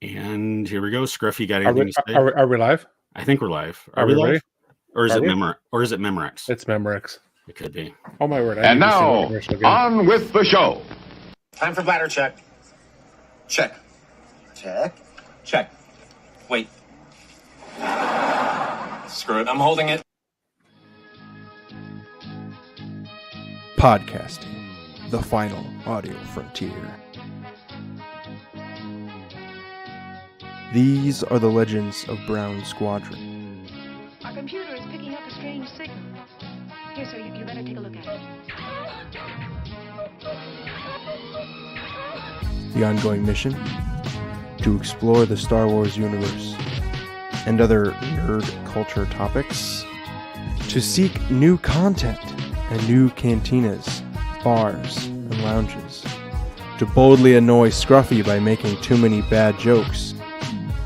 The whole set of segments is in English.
And here we go. Scruffy, got Are anything we, to say? are we live? I think we're live. Are we live? ready? Or is Are it we? Memorex? It's Memorex. It could be. Oh my word. And now, on with the show. Time for bladder check. Check. Check. Check. Wait. Screw it. I'm holding it. Podcasting, the final audio frontier. These are the legends of Brown Squadron. Our computer is picking up a strange signal. Here, sir, you better take a look at it. The ongoing mission? To explore the Star Wars universe and other nerd culture topics. To seek new content and new cantinas, bars, and lounges. To boldly annoy Scruffy by making too many bad jokes.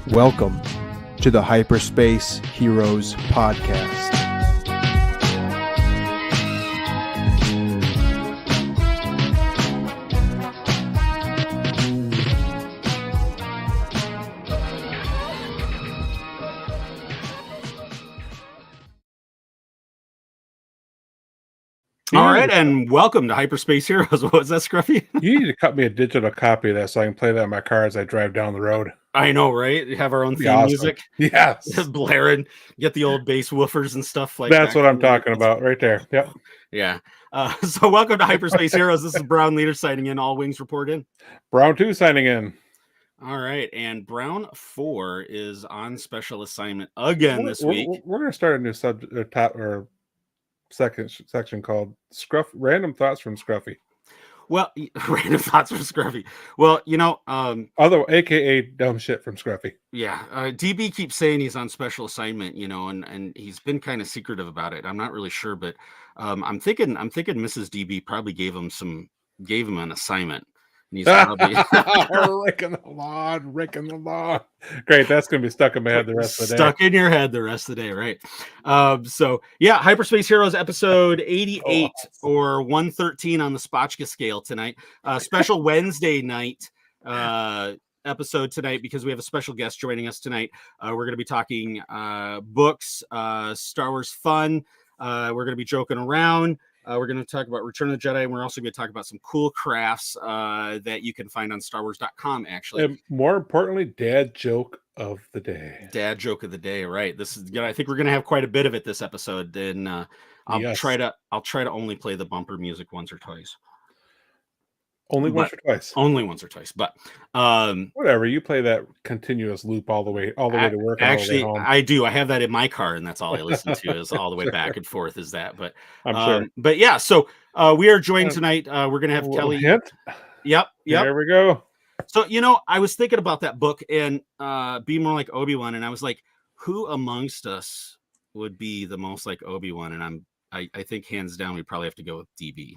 Welcome to the Hyperspace Heroes Podcast. All right, and welcome to Hyperspace Heroes. What was that, Scruffy? You need to cut me a digital copy of that so I can play that in my car as I drive down the road. I know, right? We have our own theme music. Yes. Blaring. Get the old bass woofers and stuff like that. That's what I'm talking about right there. Yep. Yeah. So welcome to Hyperspace Heroes. This is Brown Leader signing in. All wings report in. Brown 2 signing in. All right. And Brown 4 is on special assignment again this week. We're going to start a new second section called Random Thoughts from Scruffy. Well, random thoughts from Scruffy. Well, AKA dumb shit from Scruffy. Yeah. DB keeps saying he's on special assignment, and he's been kind of secretive about it. I'm not really sure, but I'm thinking Mrs. DB probably gave him an assignment. And he's probably raking the lawn. Great, that's gonna be stuck in my head the rest of the day. Stuck in your head the rest of the day, right? So yeah, Hyperspace Heroes episode 88 or 113 on the Spotchka scale tonight. Special Wednesday night episode tonight because we have a special guest joining us tonight. We're going to be talking books, Star Wars fun. We're going to be joking around. We're going to talk about Return of the Jedi, and we're also going to talk about some cool crafts that you can find on StarWars.com, actually. And more importantly, dad joke of the day. Dad joke of the day, right? This is I think we're going to have quite a bit of it this episode. And I'll try to only play the bumper music once or twice. Only once or twice. Only once or twice, but whatever. You play that continuous loop all the way to work. Actually, I do. I have that in my car, and that's all I listen to is all the way back and forth. Is that? But I'm sure. But yeah, so we are joined tonight. We're gonna have Kelly. Hint? Yep. There we go. So I was thinking about that book and Be More Like Obi-Wan, and I was like, who amongst us would be the most like Obi-Wan? And I think hands down we probably have to go with DB.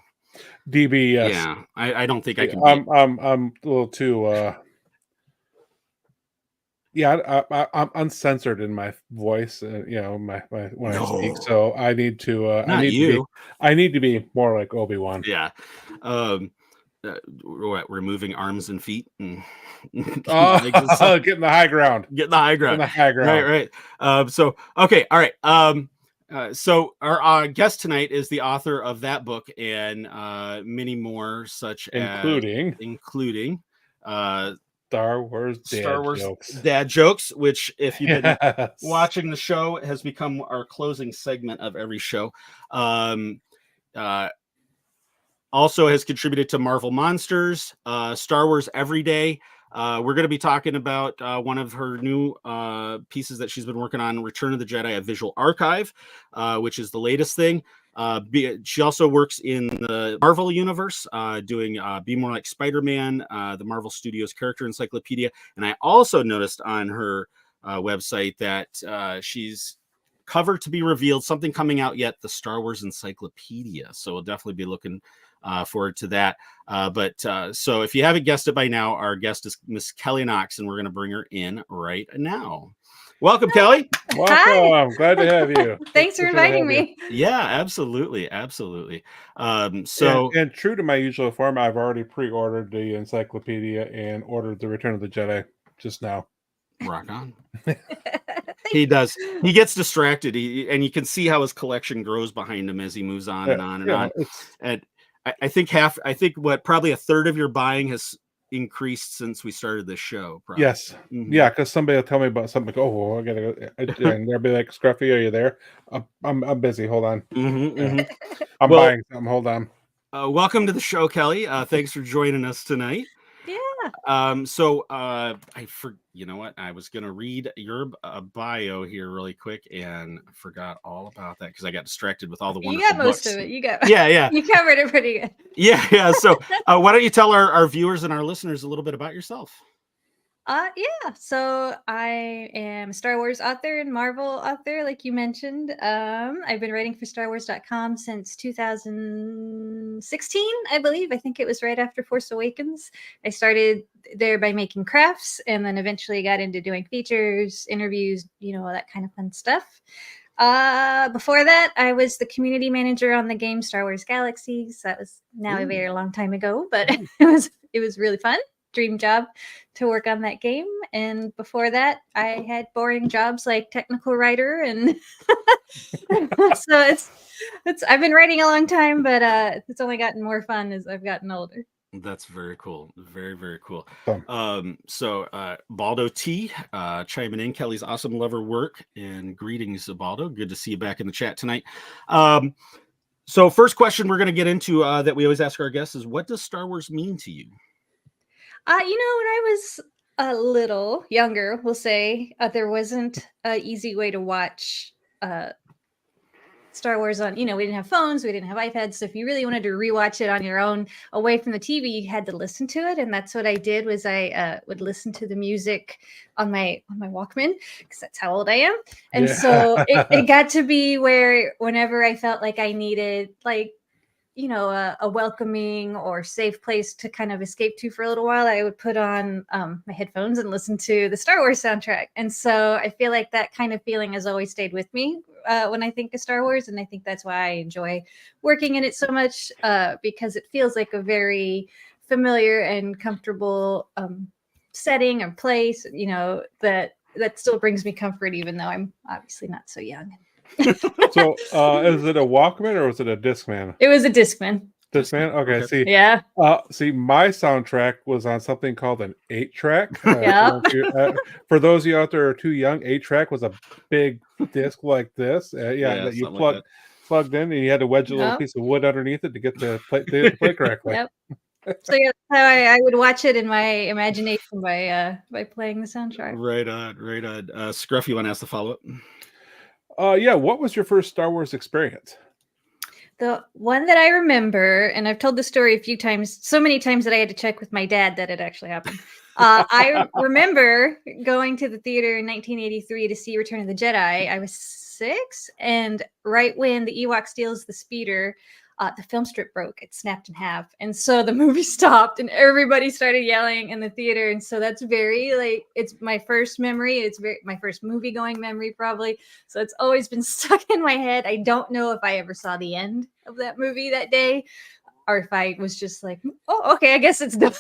DB, yes. Yeah, I don't think I can. I'm a little too. I'm uncensored in my voice. My when I speak. So I need to. I need to be more like Obi-Wan. Yeah. Removing arms and feet and getting the high ground. Right. So okay, all right. So our guest tonight is the author of that book and many more, including Star Wars dad jokes, which if you've been watching the show has become our closing segment of every show. Also has contributed to Marvel Monsters, Star Wars Every Day. We're going to be talking about one of her new pieces that she's been working on, Return of the Jedi, a visual archive, which is the latest thing. She also works in the Marvel universe, doing Be More Like Spider-Man, the Marvel Studios character encyclopedia. And I also noticed on her website that she's cover to be revealed, something coming out yet, the Star Wars encyclopedia. So we'll definitely be looking forward to that. So if you haven't guessed it by now, our guest is Miss Kelly Knox, and we're going to bring her in right now. Welcome, Kelly. Welcome. Hi. Glad to have you. Thanks for inviting me. Yeah, absolutely. And true to my usual form, I've already pre-ordered the encyclopedia and ordered the Return of the Jedi just now. Rock on. He does. He gets distracted, and you can see how his collection grows behind him as he moves on and on and on. And I think probably a third of your buying has increased since we started this show. Probably. Yes. Mm-hmm. Yeah, because somebody will tell me about something. Like, oh, I gotta go. And they'll be like, Scruffy, are you there? I'm busy. Hold on. I'm buying something. Hold on. Welcome to the show, Kelly. Thanks for joining us tonight. Yeah. You know what? I was gonna read your bio here really quick, and I forgot all about that because I got distracted with all the wonderful You got most books. of it. You got. Yeah. You covered it pretty good. Yeah. So, why don't you tell our viewers and our listeners a little bit about yourself? Yeah. So I am a Star Wars author and Marvel author, like you mentioned. I've been writing for StarWars.com since 2016, I believe. I think it was right after Force Awakens. I started there by making crafts, and then eventually got into doing features, interviews, all that kind of fun stuff. Before that, I was the community manager on the game Star Wars Galaxies. That was now a very long time ago, but it was really fun. Dream job to work on that game. And before that, I had boring jobs like technical writer, and so it's I've been writing a long time, but it's only gotten more fun as I've gotten older. That's very cool. Very, very cool. Baldo T chiming in. Kelly's awesome lover work, and greetings, Baldo. Good to see you back in the chat tonight. So first question we're going to get into that we always ask our guests is, what does Star Wars mean to you? When I was a little younger, we'll say, there wasn't an easy way to watch Star Wars on, we didn't have phones, we didn't have iPads. So if you really wanted to rewatch it on your own away from the TV, you had to listen to it. And that's what I did, was I would listen to the music on my Walkman, because that's how old I am. And so it got to be where whenever I felt like I needed a welcoming or safe place to kind of escape to for a little while, I would put on my headphones and listen to the Star Wars soundtrack. And so I feel like that kind of feeling has always stayed with me when I think of Star Wars. And I think that's why I enjoy working in it so much, because it feels like a very familiar and comfortable setting or place, that still brings me comfort, even though I'm obviously not so young. So is it a Walkman or was it a Discman? It was a Discman. Discman? Okay, see. Yeah. See, my soundtrack was on something called an 8-track. Yeah. For those of you out there who are too young, 8-track was a big disc like this. That you plugged in, and you had to wedge a little piece of wood underneath it to get the play correctly. Yep. So yeah, that's how I would watch it in my imagination by playing the soundtrack. Right on. Scruff, you want to ask the follow-up? What was your first Star Wars experience? The one that I remember, and I've told the story a few times, so many times that I had to check with my dad that it actually happened. I remember going to the theater in 1983 to see Return of the Jedi. I was 6, and right when the Ewok steals the speeder, the film strip broke. It snapped in half. And so the movie stopped and everybody started yelling in the theater. And so that's very, it's my first memory. It's my first movie going memory, probably. So it's always been stuck in my head. I don't know if I ever saw the end of that movie that day, or if I was just like, oh, okay, I guess it's done.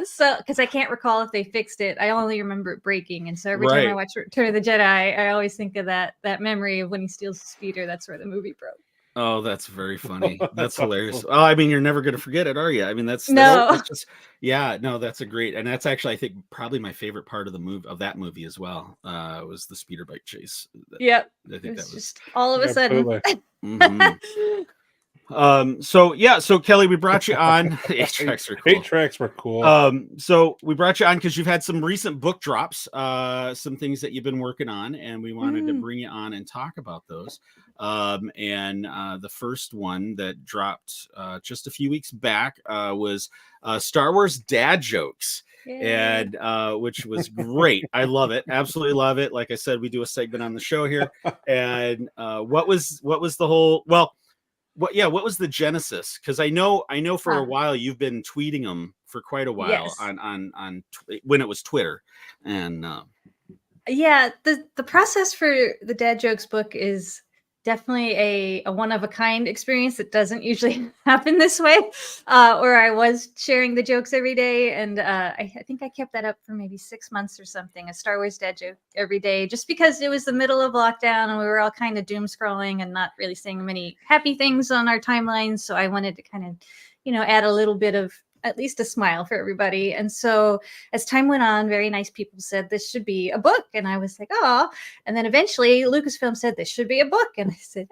So, because I can't recall if they fixed it. I only remember it breaking. And so every time I watch Return of the Jedi, I always think of that memory of when he steals the speeder. That's where the movie broke. Oh, that's very funny. That's hilarious. Oh, I mean, you're never going to forget it, are you? I mean, that's just, that's a great, and that's actually, I think, probably my favorite part of the movie, of that movie as well, was the speeder bike chase. Yep. I think that was just all of a sudden. So Kelly, we brought you on. 8-tracks are cool. 8-tracks were cool. So we brought you on because you've had some recent book drops, some things that you've been working on, and we wanted to bring you on and talk about those. The first one that dropped just a few weeks back was Star Wars Dad Jokes. And which was great. I love it. Absolutely love it. Like I said, we do a segment on the show here. And what was the whole, what was the genesis? Because I know for a while you've been tweeting them for quite a while on when it was Twitter. And the process for the Dad Jokes book is definitely a one-of-a-kind experience that doesn't usually happen this way, where I was sharing the jokes every day. And I think I kept that up for maybe 6 months or something, a Star Wars dad joke every day, just because it was the middle of lockdown and we were all kind of doom scrolling and not really seeing many happy things on our timelines. So I wanted to kind of, add a little bit of at least a smile for everybody. And so as time went on, very nice people said this should be a book. And I was like, oh. And then eventually Lucasfilm said this should be a book. And I said,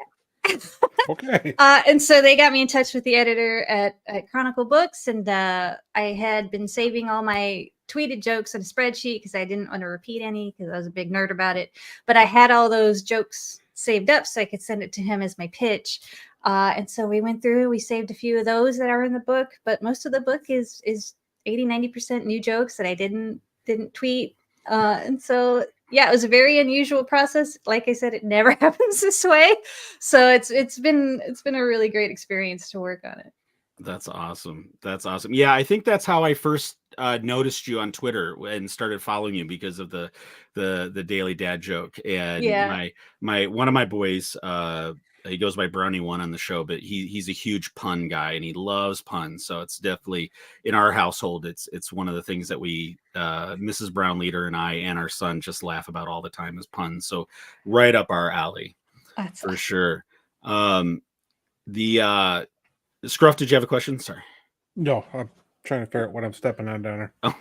okay. And so they got me in touch with the editor at Chronicle Books. And I had been saving all my tweeted jokes in a spreadsheet because I didn't want to repeat any because I was a big nerd about it. But I had all those jokes saved up so I could send it to him as my pitch. And so we went through, we saved a few of those that are in the book, but most of the book is 80-90% new jokes that I didn't tweet. And so, yeah, it was a very unusual process. Like I said, it never happens this way. So it's been a really great experience to work on it. That's awesome. That's awesome. Yeah, I think that's how I first noticed you on Twitter and started following you because of the daily dad joke. And my one of my boys, he goes by Brownie One on the show, but he's a huge pun guy and he loves puns. So it's definitely in our household. It's one of the things that we, Mrs. Brown Leader and I and our son just laugh about all the time is puns. So right up our alley. That's for awesome. Sure. Scruff, did you have a question? Sorry. No, I'm trying to figure out what I'm stepping on down there.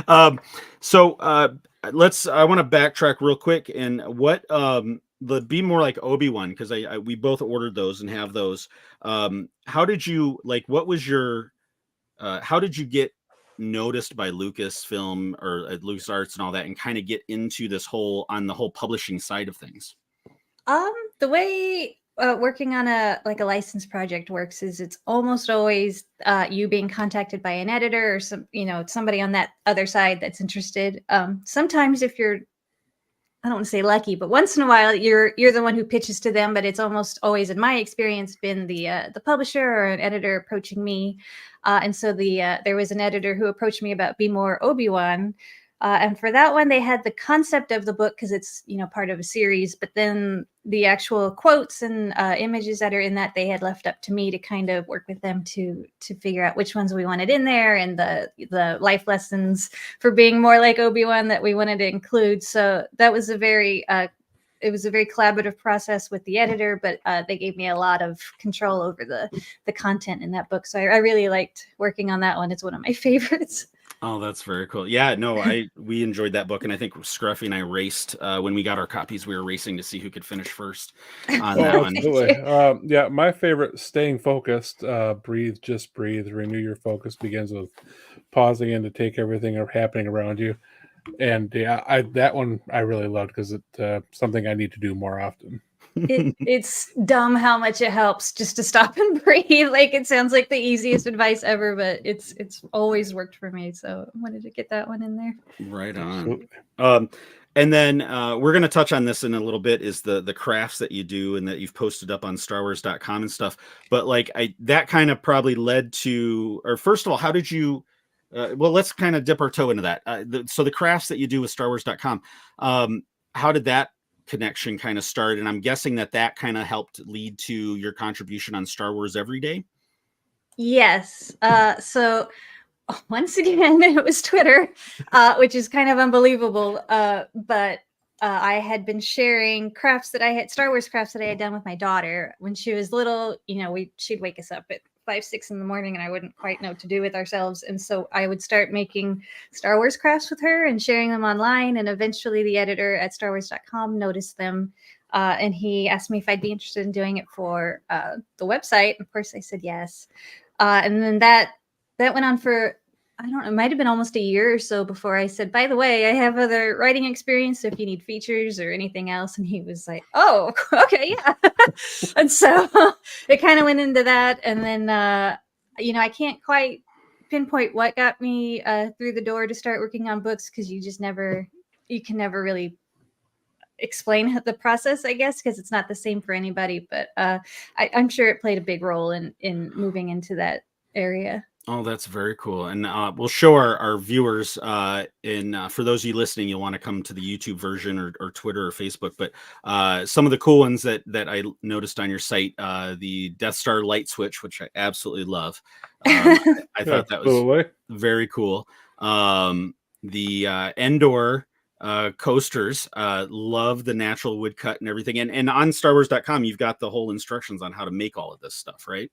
I want to backtrack real quick and what, the Be More Like Obi-Wan, because we both ordered those and have those. How did you what was your how did you get noticed by Lucasfilm or at LucasArts and all that and kind of get into this whole publishing side of things? The way working on a licensed project works is it's almost always you being contacted by an editor or somebody on that other side that's interested. Sometimes if you're, I don't want to say lucky, but once in a while you're the one who pitches to them, but it's almost always, in my experience, been the publisher or an editor approaching me. And so there was an editor who approached me about Be More Obi-Wan. And for that one, they had the concept of the book because it's, part of a series, but then the actual quotes and images that are in that they had left up to me to kind of work with them to figure out which ones we wanted in there and the life lessons for being more like Obi-Wan that we wanted to include. So that was a very collaborative process with the editor, but they gave me a lot of control over the content in that book. So I really liked working on that one. It's one of my favorites. Oh, that's very cool. Yeah, no, we enjoyed that book, and I think Scruffy and I raced when we got our copies. We were racing to see who could finish first on that one. Yeah, my favorite, staying focused. Breathe, just breathe. Renew your focus begins with pausing in to take everything happening around you. And yeah, that one I really loved because it's something I need to do more often. It's dumb how much it helps just to stop and breathe. It sounds like the easiest advice ever, but it's always worked for me. So I wanted to get that one in there. Right on. And then we're going to touch on this in a little bit, is the crafts that you do and that you've posted up on StarWars.com and stuff. But that kind of probably led to, or first of all, how did you, well, let's kind of dip our toe into that. So the crafts that you do with StarWars.com, how did that connection kind of start? And I'm guessing that kind of helped lead to your contribution on Star Wars Every Day. Yes. So once again, it was Twitter, which is kind of unbelievable. But I had been sharing Star Wars crafts that I had done with my daughter when she was little. She'd wake us up at 5-6 in the morning and I wouldn't quite know what to do with ourselves. And so I would start making Star Wars crafts with her and sharing them online. And eventually the editor at StarWars.com noticed them. And he asked me if I'd be interested in doing it for the website. Of course I said yes. And then that went on for, I don't know, it might've been almost a year or so before I said, by the way, I have other writing experience. So if you need features or anything else. And he was like, oh, okay. Yeah. And so it kind of went into that. And then, I can't quite pinpoint what got me through the door to start working on books. Cause you can never really explain the process, I guess, because it's not the same for anybody, but I'm sure it played a big role in moving into that area. Oh, that's very cool. And we'll show our viewers for those of you listening, you'll want to come to the YouTube version or Twitter or Facebook. But some of the cool ones that I noticed on your site, the Death Star light switch, which I absolutely love. I thought that was very cool. The Endor coasters, love the natural wood cut and everything. And on StarWars.com, you've got the whole instructions on how to make all of this stuff, right?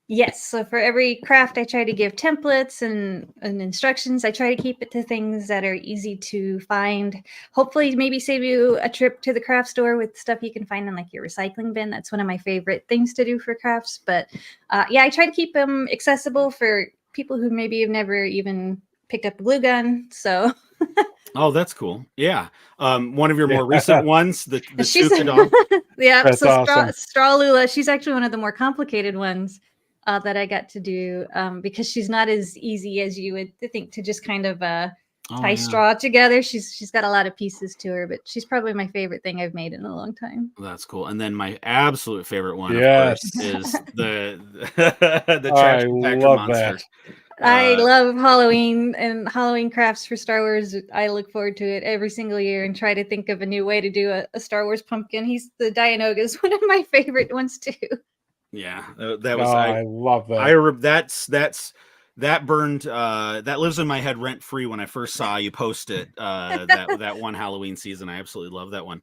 Yes. So for every craft, I try to give templates and instructions. I try to keep it to things that are easy to find. Hopefully, maybe save you a trip to the craft store with stuff you can find in like your recycling bin. That's one of my favorite things to do for crafts. But yeah, I try to keep them accessible for people who maybe have never even picked up a glue gun. So. Oh, that's cool. Yeah. One of your more recent ones, the she's Tuca doll. Yeah. That's so awesome. Straw Lula, she's actually one of the more complicated ones that I got to do because she's not as easy as you would think to just kind of tie straw together. She's got a lot of pieces to her, but she's probably my favorite thing I've made in a long time. That's cool. And then my absolute favorite one, Yes. of course, is the I trash compactor love monster. that. I love Halloween and Halloween crafts for Star Wars. I look forward to it every single year and try to think of a new way to do a Star Wars pumpkin. The Dianoga is one of my favorite ones too. Yeah, that was. I love that. That burned. That lives in my head rent free. When I first saw you post it, that one Halloween season, I absolutely love that one.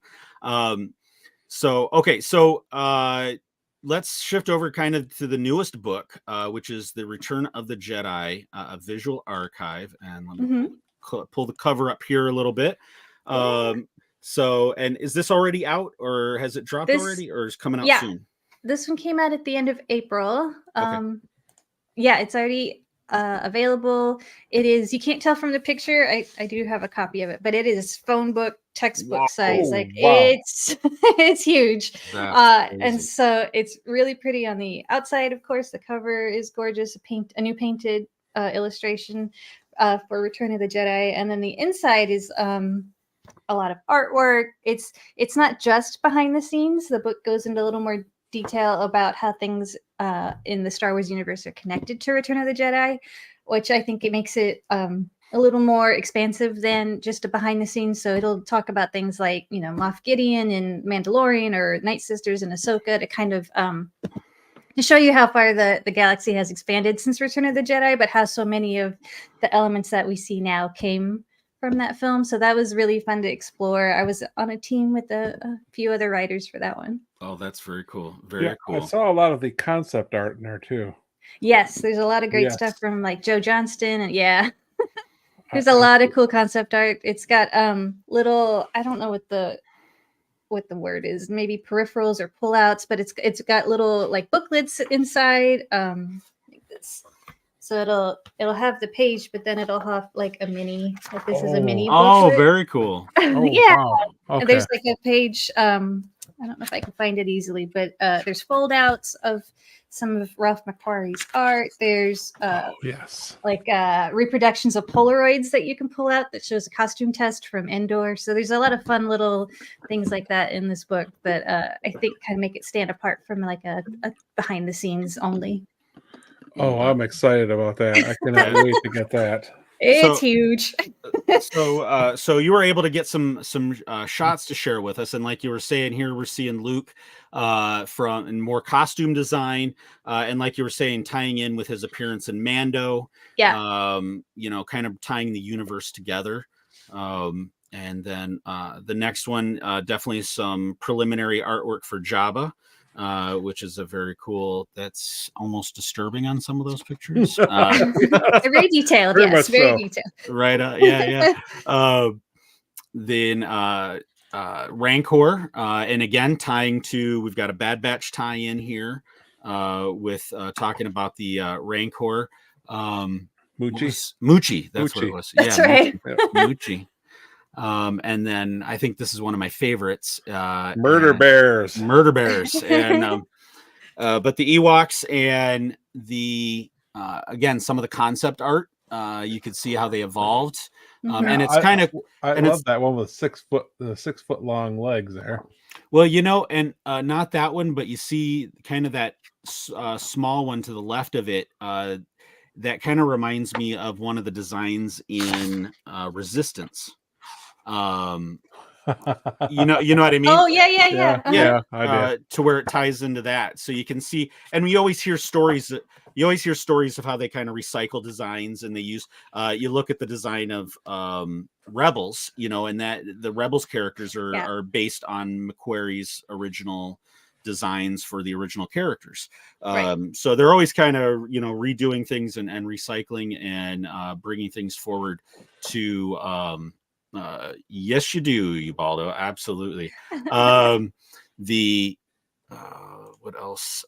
So let's shift over kind of to the newest book, which is The Return of the Jedi, a visual archive. And let me pull the cover up here a little bit. So, and is this already out, or has it dropped already, or is it coming out soon? This one came out at the end of April. Okay. Yeah, it's already available. It is, you can't tell from the picture. I do have a copy of it, but it is phone book, textbook size. Like it's huge. And so it's really pretty on the outside, of course. The cover is gorgeous. A new painted illustration for Return of the Jedi. And then the inside is a lot of artwork. It's not just behind the scenes. The book goes into a little more detail about how things in the Star Wars universe are connected to Return of the Jedi, which I think it makes it a little more expansive than just a behind the scenes. So it'll talk about things like, Moff Gideon and Mandalorian or Night Sisters and Ahsoka to kind of to show you how far the galaxy has expanded since Return of the Jedi, but how so many of the elements that we see now came from that film. So that was really fun to explore. I was on a team with a few other writers for that one. Oh, that's very cool. Very cool. I saw a lot of the concept art in there too. Yes, there's a lot of great stuff from like Joe Johnston, and there's a lot of cool concept art. It's got little, I don't know what the word is, maybe peripherals or pullouts, but it's got little like booklets inside. Like this. So it'll have the page, but then it'll have like a mini. Like this is a mini booklet. Oh, very cool. Wow. Okay. And there's like a page. I don't know if I can find it easily, but there's foldouts of some of Ralph McQuarrie's art. There's like reproductions of Polaroids that you can pull out that shows a costume test from Endor. So there's a lot of fun little things like that in this book that I think kind of make it stand apart from like a behind the scenes only. Oh, I'm excited about that. I cannot wait to get that. It's huge. So you were able to get some shots to share with us, and like you were saying, here we're seeing Luke from more costume design, and like you were saying, tying in with his appearance in Mando. Yeah. Kind of tying the universe together. And then the next one, definitely some preliminary artwork for Jabba. Which is a very cool. That's almost disturbing on some of those pictures. They're very detailed. Yes, very detailed. Right. Yeah. Then Rancor, and again tying to, we've got a Bad Batch tie-in here with talking about the Rancor. Moochie. That's what it was. That's right. Moochie. And then I think this is one of my favorites. Murder Bears. And but the Ewoks and the again, some of the concept art, you could see how they evolved. And it's kind of, I love that one with 6 foot long legs there. Well, and not that one, but you see kind of that small one to the left of it. that kind of reminds me of one of the designs in Resistance. You know what I mean? Oh yeah, yeah, yeah. Uh-huh. Yeah, I did. To where it ties into that, so you can see, and we always hear stories. You always hear stories of how they kind of recycle designs, and they use. You look at the design of Rebels, and that the Rebels characters are based on McQuarrie's original designs for the original characters. So they're always kind of redoing things and recycling and bringing things forward to. Yes, you do, Ubaldo. Absolutely. What else?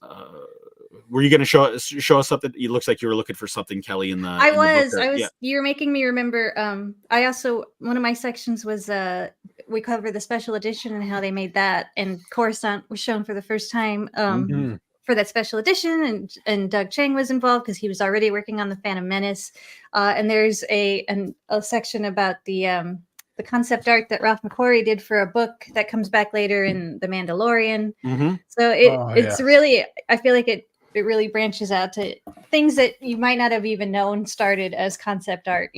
Were you going to show us something? It looks like you were looking for something, Kelly. In the I was. Yeah. You were making me remember. I also, one of my sections was we covered the special edition and how they made that, and Coruscant was shown for the first time. For that special edition, and Doug Chang was involved because he was already working on the Phantom Menace. And there's a section about the concept art that Ralph McQuarrie did for a book that comes back later in The Mandalorian. So it's really, I feel like it really branches out to things that you might not have even known started as concept art,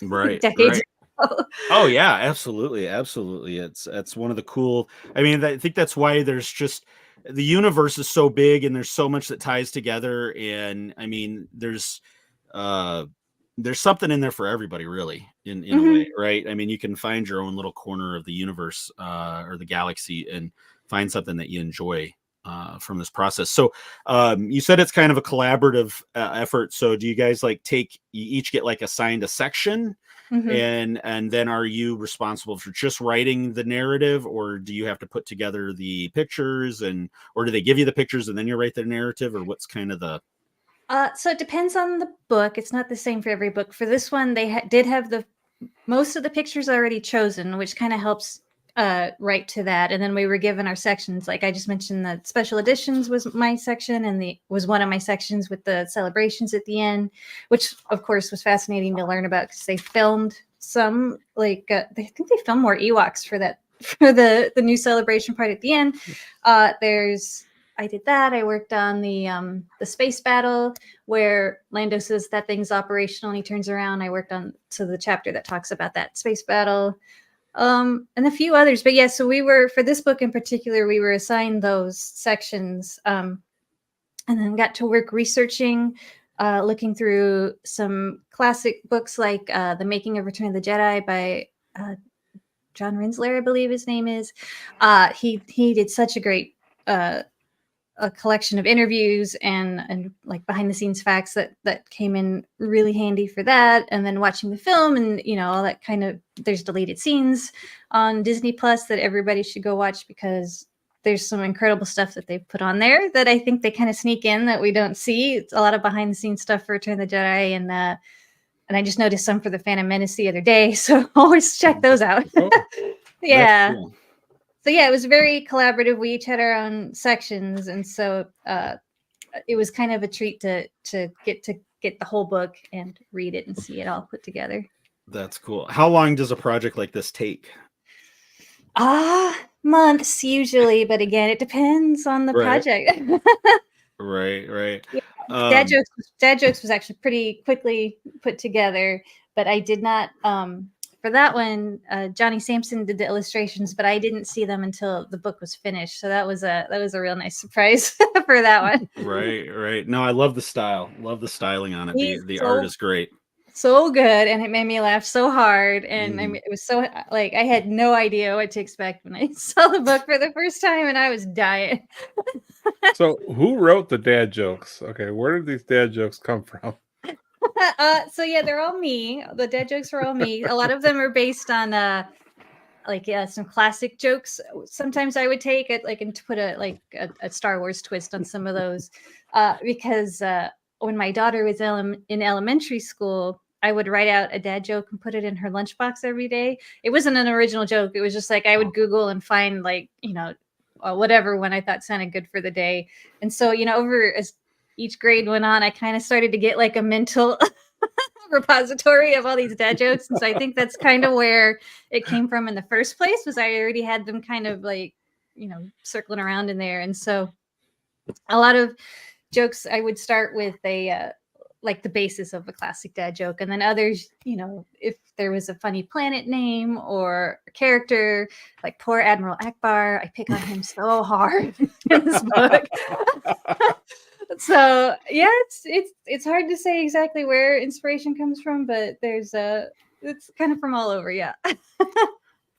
right, decades ago. Oh yeah, absolutely. It's one of the cool. I mean, I think that's why there's just. The universe is so big and there's so much that ties together. And I mean, there's something in there for everybody, really, in a way, right? I mean, you can find your own little corner of the universe or the galaxy and find something that you enjoy from this process. So you said it's kind of a collaborative effort. So do you guys you each get assigned a section? And then are you responsible for just writing the narrative, or do you have to put together the pictures, or do they give you the pictures and then you write the narrative, or what's kind of the so it depends on the book. It's not the same for every book. For this one, they did have most of the pictures already chosen, which kind of helps write to that. And then we were given our sections. Like I just mentioned, the special editions was my section, and was one of my sections with the celebrations at the end, which of course was fascinating to learn about because they filmed some I think they filmed more Ewoks for the new celebration part at the end. I did that. I worked on the space battle where Lando says that thing's operational and he turns around. I worked on the chapter that talks about that space battle. And a few others, but yeah, so for this book in particular, we were assigned those sections, and then got to work researching, looking through some classic books like The Making of Return of the Jedi by John Rinsler, I believe his name is. He did such a great a collection of interviews and like behind the scenes facts that came in really handy for that. And then watching the film and, all that kind of, there's deleted scenes on Disney Plus that everybody should go watch because there's some incredible stuff that they've put on there that I think they kind of sneak in that we don't see. It's a lot of behind the scenes stuff for Return of the Jedi. And I just noticed some for the Phantom Menace the other day. So always check those out. Oh, yeah. Cool. So yeah, it was very collaborative. We each had our own sections, and so it was kind of a treat to get the whole book and read it and see it all put together. That's cool. How long does a project like this take? Months usually, but again, it depends on the project. Right. Yeah. Dad jokes was actually pretty quickly put together, but I did not. For that one, Johnny Sampson did the illustrations, but I didn't see them until the book was finished. So that was a real nice surprise for that one. Right. No, I love the style. Love the styling on it. The art is great. So good, and it made me laugh so hard. And I mean, it was so I had no idea what to expect when I saw the book for the first time, and I was dying. So, who wrote the dad jokes? Okay, where did these dad jokes come from? So yeah, they're all me. The dad jokes are all me. A lot of them are based on some classic jokes. Sometimes I would take it and put a Star Wars twist on some of those, because when my daughter was in elementary school, I would write out a dad joke and put it in her lunchbox every day. It wasn't an original joke. It was just I would Google and find whatever one I thought sounded good for the day. And so over as each grade went on, I kind of started to get a mental repository of all these dad jokes. And so I think that's kind of where it came from in the first place, was I already had them kind of circling around in there. And so a lot of jokes, I would start with like the basis of a classic dad joke. And then others, if there was a funny planet name or a character, like poor Admiral Akbar, I pick on him so hard in this book. So yeah, it's hard to say exactly where inspiration comes from, but it's kind of from all over. Yeah.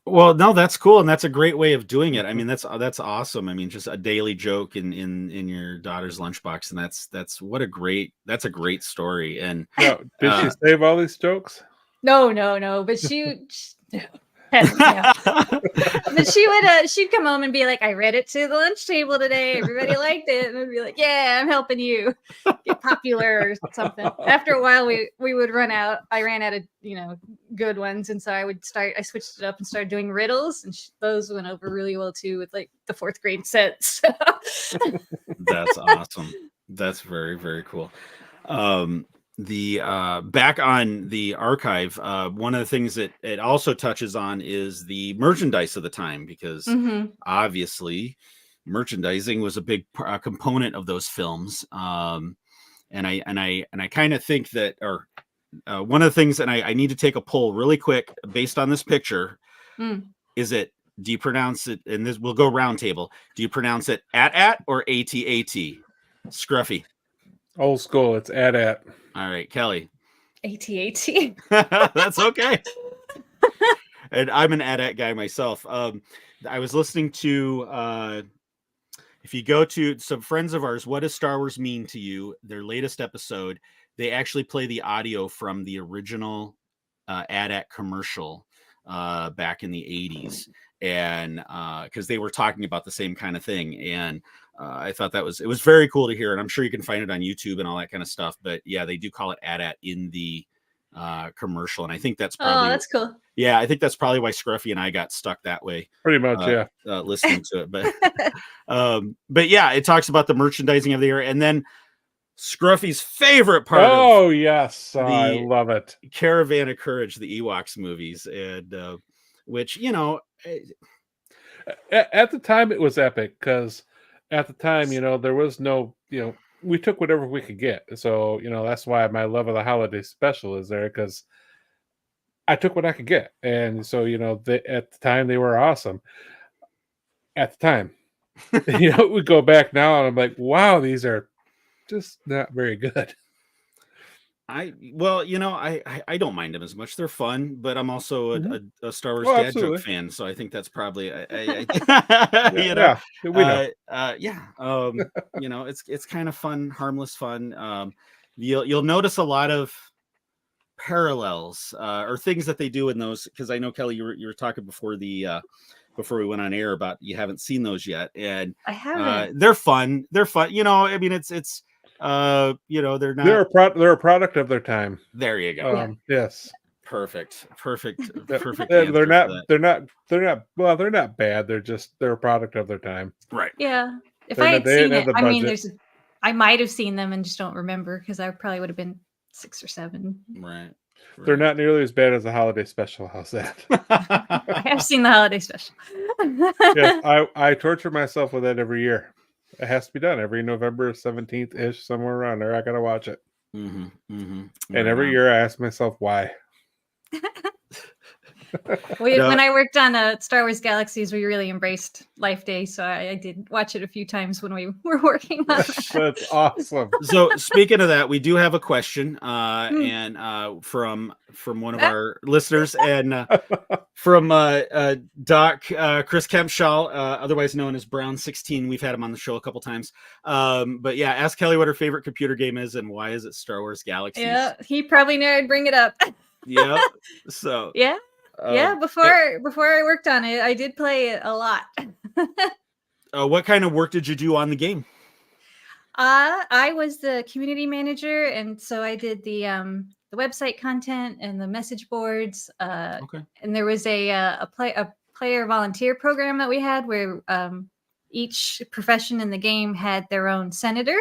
Well, no, that's cool, and that's a great way of doing it. I mean, that's awesome. I mean, just a daily joke in your daughter's lunchbox, and that's a great story. And No, did she save all these jokes? No, but but she'd come home and be like, I read it to the lunch table today. Everybody liked it. And I'd be like, yeah, I'm helping you get popular or something. After a while, we would run out. I ran out of, good ones. And so I switched it up and started doing riddles. And those went over really well too with like the 4th grade sets. That's awesome. That's very, very cool. The back on the archive, one of the things that it also touches on is the merchandise of the time, because obviously merchandising was a big component of those films. And I kind of think that, or one of the things, and I need to take a poll really quick based on this picture, is it, do you pronounce it, and this we'll go round table, do you pronounce it at or AT? Scruffy? Old school, it's at. All right, Kelly. AT. That's okay. And I'm an AT guy myself. I was listening to, if you go to some friends of ours, What Does Star Wars Mean to You? Their latest episode, they actually play the audio from the original AT commercial back in the 80s. And because they were talking about the same kind of thing. And I thought it was very cool to hear, and I'm sure you can find it on YouTube and all that kind of stuff. But yeah, they do call it AT in the commercial, and I think that's probably that's cool. Yeah, I think that's probably why Scruffy and I got stuck that way. Pretty much, yeah. Listening to it, but yeah, it talks about the merchandising of the era, and then Scruffy's favorite part. Oh yes, I love it. Caravan of Courage, the Ewoks movies, and which at the time it was epic because. At the time, there was no, we took whatever we could get. So, that's why my love of the holiday special is there, because I took what I could get. And so, at the time they were awesome. At the time, we go back now and I'm like, wow, these are just not very good. I don't mind them as much. They're fun, but I'm also a Star Wars dad joke fan, so I think that's probably it's kind of fun, harmless fun. You'll notice a lot of parallels or things that they do in those, because I know, Kelly, you were talking before we went on air about you haven't seen those yet, and I haven't. They're fun. I mean, it's they're not. They're a product of their time. There you go. Yes. Perfect. They're not bad. They're a product of their time. Right. Yeah. If I had seen it, I mean, I might have seen them and just don't remember, because I probably would have been 6 or 7. Right. They're not nearly as bad as the holiday special. How's that? I have seen the holiday special. Yes, I torture myself with that every year. It has to be done every November 17th ish, somewhere around there. I gotta watch it. And every year I ask myself why. When I worked on Star Wars Galaxies, we really embraced Life Day, so I did watch it a few times when we were working on it. That's awesome. So speaking of that, we do have a question, and from one of our listeners, and from Doc Chris Kempshaw, otherwise known as Brown16. We've had him on the show a couple times. But yeah, ask Kelly what her favorite computer game is and why is it Star Wars Galaxies. Yeah, he probably knew I'd bring it up. Yeah. So yeah. Before I worked on it, I did play it a lot. What kind of work did you do on the game? I was the community manager, and so I did the website content and the message boards. Okay. And there was a player volunteer program that we had where each profession in the game had their own senator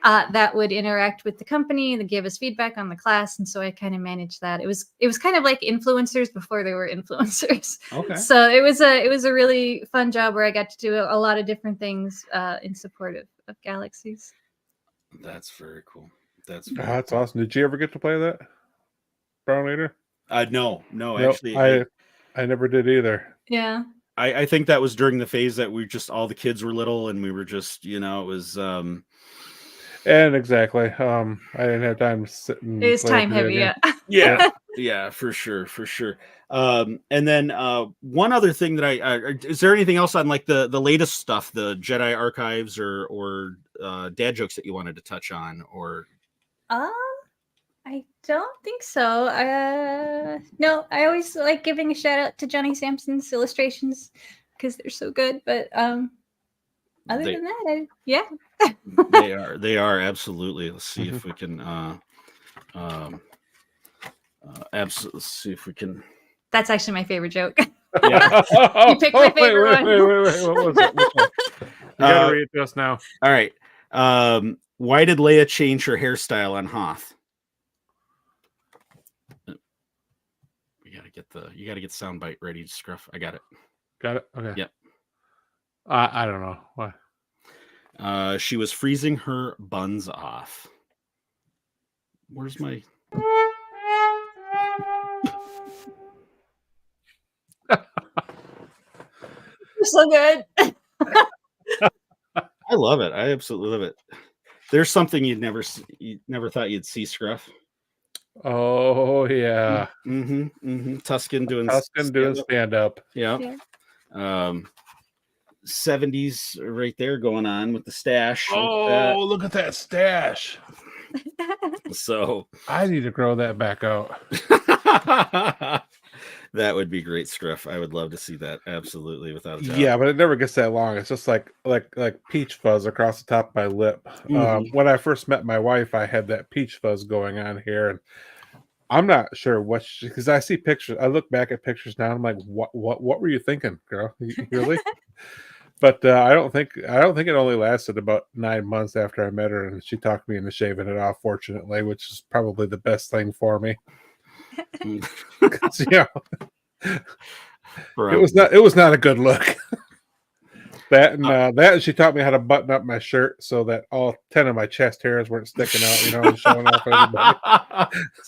that would interact with the company and give us feedback on the class. And so I kind of managed that. It was kind of like influencers before they were influencers. Okay. So it was a really fun job where I got to do a lot of different things in support of Galaxies. That's very cool. That's That's awesome. Did you ever get to play that, Brown Leader? no, Nope, actually, I never did either. Yeah. I think that was during the phase that we just all the kids were little and we were just, it was And exactly, I didn't have time to sit and It is play time video heavy, game. yeah. yeah, for sure. And then one other thing that is there anything else on like the latest stuff, the Jedi archives or dad jokes that you wanted to touch on, or I don't think so. No, I always like giving a shout out to Johnny Sampson's illustrations because they're so good. But other than that, yeah. they are absolutely. Let's see if we can absolutely, let's see if we can. That's actually my favorite joke. Yeah. You picked my favorite one. Wait. What was it? Which one? You gotta read it to us now. All right. Why did Leia change her hairstyle on Hoth? You gotta get soundbite ready, Scruff. I got it. Got it. Okay. Yep. I don't know why. She was freezing her buns off. Where's my? So good. I love it. I absolutely love it. There's something you never thought you'd see, Scruff. Oh yeah. Tuscan doing stand up. Yeah. 70s right there going on with the stash. Oh, look at that stash. So I need to grow that back out. that would be great, Scruff. I would love to see that. Absolutely, without a doubt. Yeah, but it never gets that long. It's just like peach fuzz across the top of my lip. When I first met my wife, I had that peach fuzz going on here, and I'm not sure because I see pictures. I look back at pictures now. And I'm like, what were you thinking, girl? Really? But I don't think it only lasted about 9 months after I met her, and she talked me into shaving it off. Fortunately, which is probably the best thing for me. Yeah, it was not a good look. That and she taught me how to button up my shirt so that all 10 of my chest hairs weren't sticking out, and showing off everybody.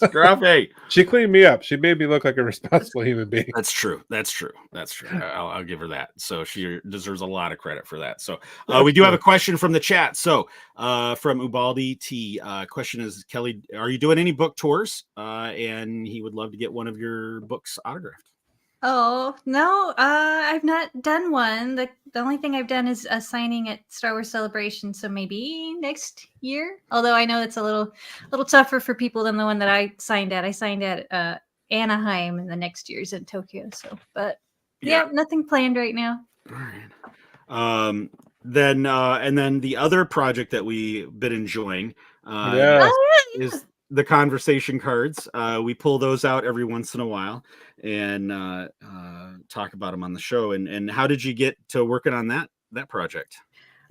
Scruffy. She cleaned me up. She made me look like a responsible human being. That's true. I'll give her that. So she deserves a lot of credit for that. So we do have a question from the chat. So from Ubaldi T, question is, Kelly, are you doing any book tours? And he would love to get one of your books autographed. Oh no, I've not done one. The only thing I've done is a signing at Star Wars Celebration, so maybe next year. Although I know it's a little tougher for people than the one that I signed at. I signed at Anaheim, and the next year's in Tokyo. So, but yeah, nothing planned right now. All right. Then and then the other project that we've been enjoying is the conversation cards. We pull those out every once in a while and talk about them on the show. And how did you get to working on that project?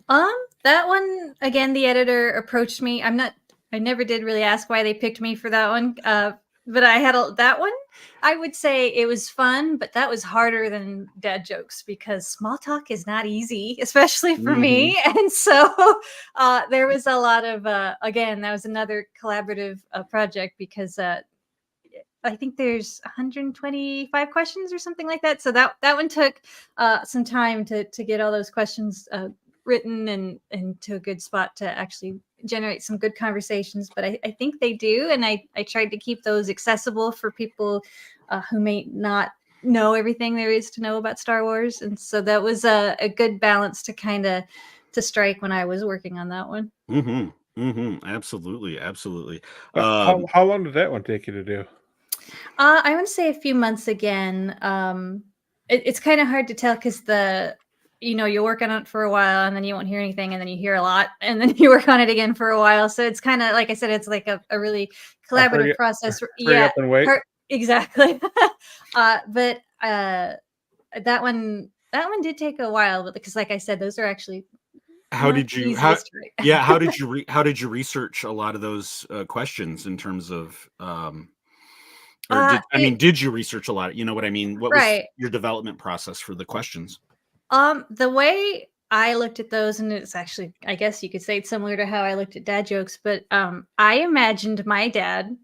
That one, again, the editor approached me. I never did really ask why they picked me for that one. But I had that one. I would say it was fun, but that was harder than dad jokes because small talk is not easy, especially for me. And so there was a lot of, again, that was another collaborative project because I think there's 125 questions or something like that. So that one took some time to get all those questions written and to a good spot to actually generate some good conversations, but I think they do. And I tried to keep those accessible for people who may not know everything there is to know about Star Wars. And so that was a good balance to kind of to strike when I was working on that one. Absolutely. How long did that one take you to do? I would say a few months again. It's kind of hard to tell because you work on it for a while and then you won't hear anything and then you hear a lot and then you work on it again for a while. So it's kind of, like I said, it's like a really collaborative process. Hurry up and wait. Exactly. But that one did take a while, but because like I said, those are actually how did you research a lot of those questions in terms of did you research a lot? You know what I mean? What was your development process for the questions? The way I looked at those, and it's actually, I guess you could say it's similar to how I looked at dad jokes, but I imagined my dad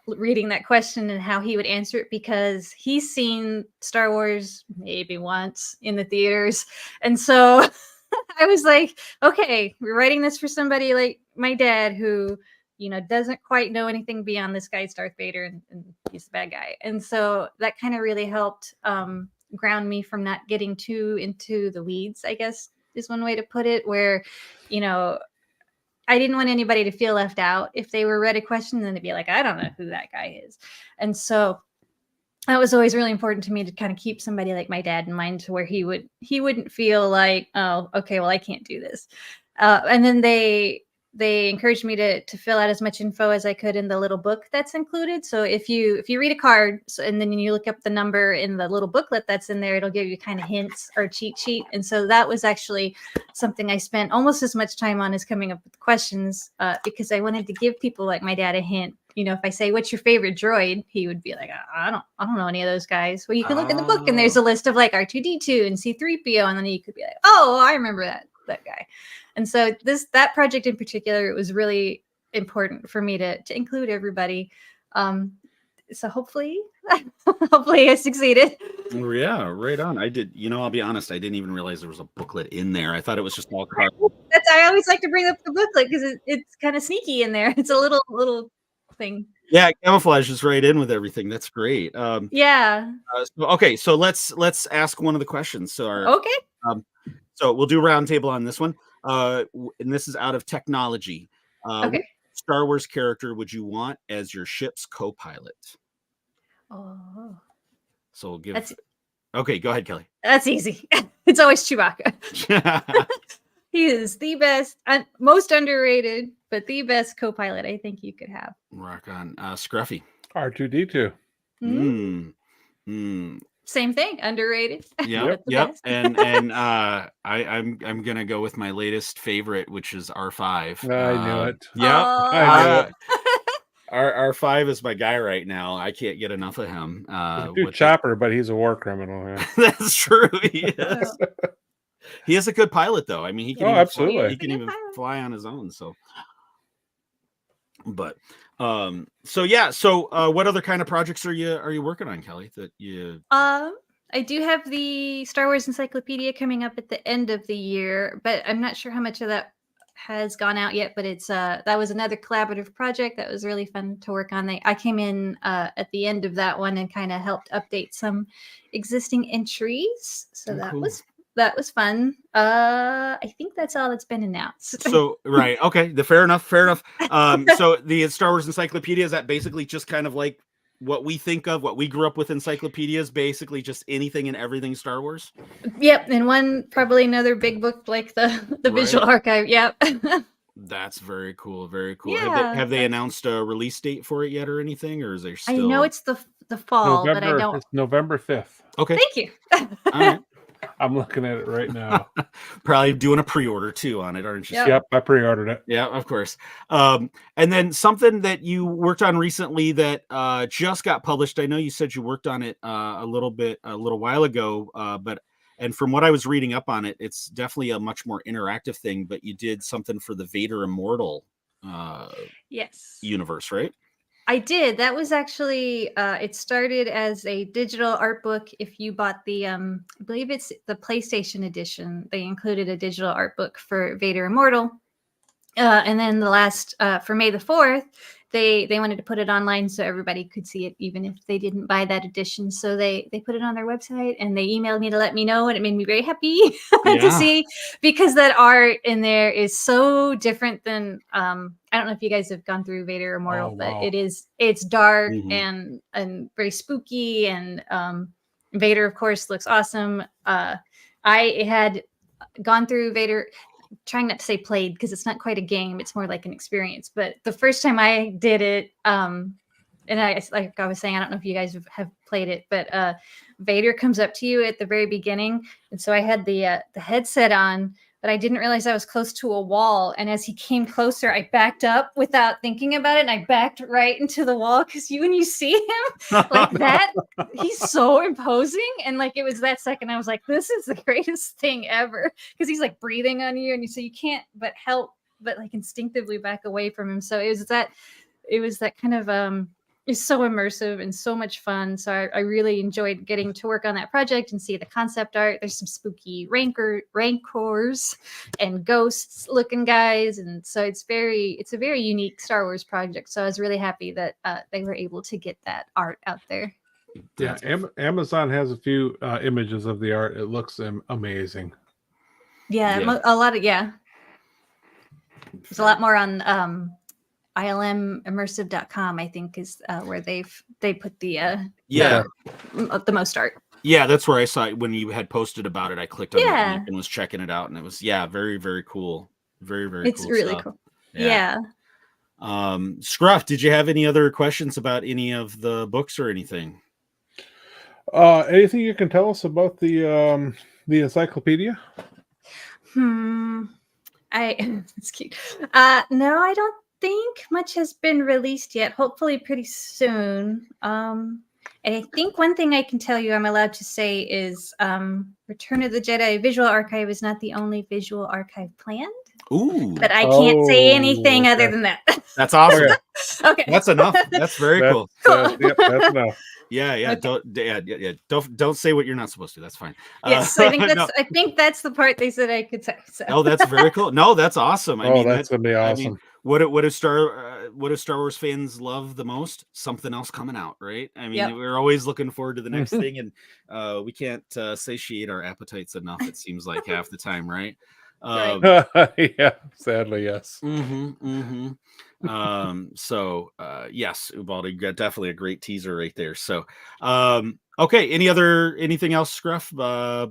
reading that question and how he would answer it, because he's seen Star Wars maybe once in the theaters. And so I was like, okay, we're writing this for somebody like my dad who, doesn't quite know anything beyond this guy's Darth Vader, and he's the bad guy. And so that kind of really helped ground me from not getting too into the weeds, I guess is one way to put it, where, I didn't want anybody to feel left out. If they were read a question, then they'd be like, I don't know who that guy is. And so that was always really important to me, to kind of keep somebody like my dad in mind, to where he wouldn't feel like, oh, okay, well, I can't do this. And then they encouraged me to fill out as much info as I could in the little book that's included. So if you read a card, and then you look up the number in the little booklet that's in there, it'll give you kind of hints or cheat sheet. And so that was actually something I spent almost as much time on as coming up with questions, because I wanted to give people like my dad a hint. If I say, what's your favorite droid? He would be like, I don't know any of those guys. Well, you can look in the book, and there's a list of like R2-D2 and C-3PO. And then you could be like, oh, I remember that guy. And so that project in particular, it was really important for me to include everybody. So hopefully I succeeded. Yeah, right on. I did. I'll be honest. I didn't even realize there was a booklet in there. I thought it was just all cards. I always like to bring up the booklet, because it's kind of sneaky in there. It's a little thing. Yeah, camouflage is right in with everything. That's great. Yeah. So let's ask one of the questions. So Okay. So we'll do a round table on this one. And this is out of technology. Okay. What Star Wars character would you want as your ship's co-pilot? Oh. So we'll give. Okay, go ahead, Kelly. That's easy. It's always Chewbacca. He is the best, most underrated, but the best co-pilot I think you could have. Rock on. Scruffy. R2-D2. Same thing, underrated. Yep. And I'm gonna go with my latest favorite, which is R5. I knew it. Yeah, I knew it. R5 is my guy right now. I can't get enough of him. Chopper, but he's a war criminal. Yeah. That's true. Yes. He is a good pilot, though. I mean, he can absolutely. He can even fly on his own. So, but what other kind of projects are you working on, Kelly? That you I do have the Star Wars Encyclopedia coming up at the end of the year, but I'm not sure how much of that has gone out yet. But it's that was another collaborative project that was really fun to work on. I came in at the end of that one and kind of helped update some existing entries. So that was fun. I think that's all that's been announced. So right, okay, fair enough. So the Star Wars Encyclopedia, is that basically just kind of like what we think of, what we grew up with encyclopedias, basically just anything and everything Star Wars? Yep, and probably another big book like the Visual Archive. Yep. That's very cool. Very cool. Yeah, have they announced a release date for it yet or anything, or is there still? I know it's the fall, but I don't. It's November 5th. Okay. Thank you. All right. I'm looking at it right now. Probably doing a pre-order too on it, aren't you? Yep, I pre-ordered it. Yeah, of course. And then something that you worked on recently that just got published. I know you said you worked on it a little while ago, and from what I was reading up on it, it's definitely a much more interactive thing. But you did something for the Vader Immortal yes universe, right? I did. That was actually it started as a digital art book. If you bought the I believe it's the PlayStation edition, they included a digital art book for Vader Immortal. And then the last for May the 4th, they wanted to put it online so everybody could see it, even if they didn't buy that edition. So they put it on their website, and they emailed me to let me know, and it made me very happy to see, because that art in there is so different than I don't know if you guys have gone through Vader Immortal, but it's dark and very spooky, and Vader, of course, looks awesome. I had gone through Vader, trying not to say played, because it's not quite a game, it's more like an experience. But the first time I did it, and like I was saying, I don't know if you guys have played it, but Vader comes up to you at the very beginning, and so I had the headset on but I didn't realize I was close to a wall. And as he came closer, I backed up without thinking about it, and I backed right into the wall because when you see him like that, he's so imposing. And like it was that second, I was like, this is the greatest thing ever, because he's like breathing on you, and you can't but help but like instinctively back away from him. So it was that kind of it's so immersive and so much fun. So I really enjoyed getting to work on that project and see the concept art. There's some spooky rancors and ghosts looking guys. And so it's a very unique Star Wars project. So I was really happy that they were able to get that art out there. Yeah, Amazon has a few images of the art. It looks amazing. Yeah. A lot of, yeah. There's a lot more on ilmimmersive.com, I think, is where they put the most art. Yeah, that's where I saw it when you had posted about it. I clicked on that link and was checking it out, and it was very, very cool. Very, very it's cool. It's really stuff. cool. Yeah. Scruff, did you have any other questions about any of the books or anything? Anything you can tell us about the encyclopedia? It's cute. No, I don't think much has been released yet. Hopefully pretty soon. And I think one thing I can tell you I'm allowed to say is Return of the Jedi Visual Archive is not the only visual archive planned. Ooh. But I can't say anything other than that. That's awesome. Okay. That's enough. That's very cool. Yep, that's enough. Yeah. Okay. Don't say what you're not supposed to. That's fine. Yes, I think that's the part they said I could say. So. Oh, that's very cool. No, that's awesome. I mean, that's gonna be awesome. I mean, what do Star Wars fans love the most? Something else coming out, right? I mean, we're always looking forward to the next thing, and we can't satiate our appetites enough. It seems like half the time, right? Yeah, sadly, yes. So yes, Ubaldi, you got definitely a great teaser right there. So okay, anything else, Scruff,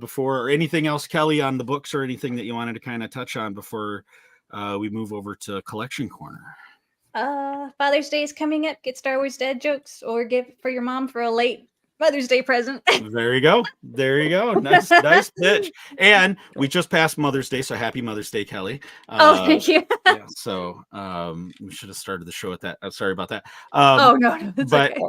before, or anything else, Kelly, on the books, or anything that you wanted to kind of touch on before we move over to Collection Corner? Father's Day is coming up. Get Star Wars dad jokes, or give it for your mom for a late Mother's Day present. There you go. Nice pitch. And we just passed Mother's Day, so happy Mother's Day, Kelly. Thank you. Yeah, so we should have started the show at that. I'm sorry about that. No, that's but okay.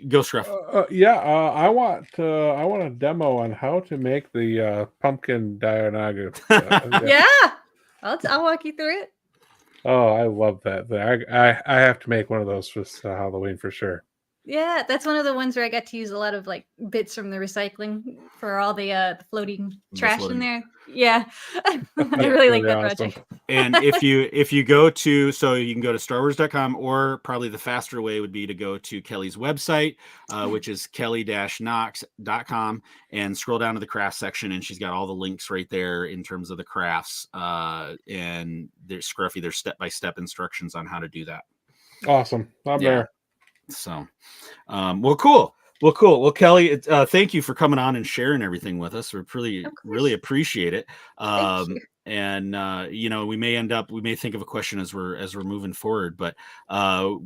Go, Scruff. I want a demo on how to make the pumpkin Dianaga. I'll walk you through it. Oh, I love that. I have to make one of those for Halloween for sure. Yeah, that's one of the ones where I got to use a lot of like bits from the recycling for all the floating trash in there. Yeah, I really like that project. And if you go to, so you can go to StarWars.com, or probably the faster way would be to go to Kelly's website, which is kelly-knox.com, and scroll down to the craft section, and she's got all the links right there in terms of the crafts. And there's Scruffy, there's step-by-step instructions on how to do that. Awesome. I'm there. So, well, cool. Well, Kelly, thank you for coming on and sharing everything with us. We really appreciate it. And we may think of a question as we're moving forward, but